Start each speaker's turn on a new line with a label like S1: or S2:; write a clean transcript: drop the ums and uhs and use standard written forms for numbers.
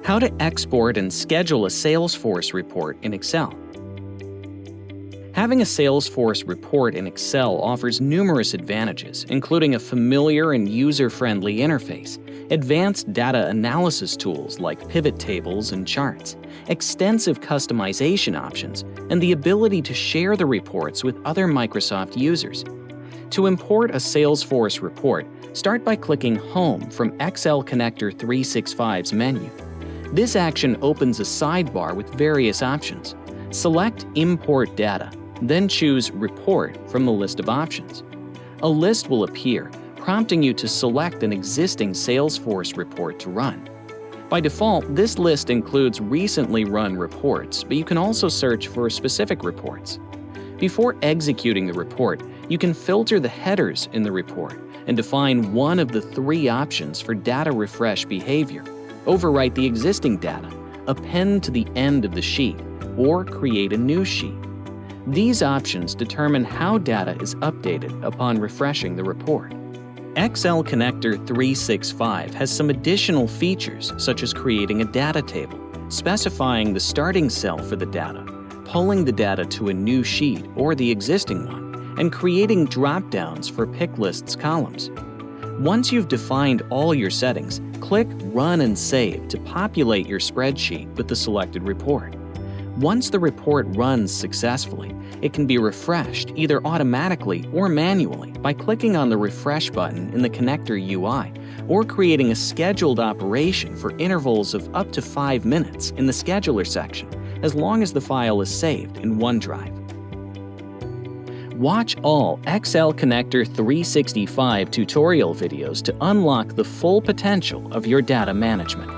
S1: How to export and schedule a Salesforce report in Excel. Having a Salesforce report in Excel offers numerous advantages, including a familiar and user-friendly interface, advanced data analysis tools like pivot tables and charts, extensive customization options, and the ability to share the reports with other Microsoft users. To import a Salesforce report, start by clicking Home from XL-Connector 365's menu. This action opens a sidebar with various options. Select Import Data, then choose Report from the list of options. A list will appear, prompting you to select an existing Salesforce report to run. By default, this list includes recently run reports, but you can also search for specific reports. Before executing the report, you can filter the headers in the report and define one of the three options for data refresh behavior: overwrite the existing data, append to the end of the sheet, or create a new sheet. These options determine how data is updated upon refreshing the report. XL-Connector 365 has some additional features, such as creating a data table, specifying the starting cell for the data, pulling the data to a new sheet or the existing one, and creating drop-downs for pick lists columns. Once you've defined all your settings, click Run and Save to populate your spreadsheet with the selected report. Once the report runs successfully, it can be refreshed either automatically or manually by clicking on the Refresh button in the Connector UI, or creating a scheduled operation for intervals of up to 5 minutes in the Scheduler section, as long as the file is saved in OneDrive. Watch all XL-Connector 365 tutorial videos to unlock the full potential of your data management.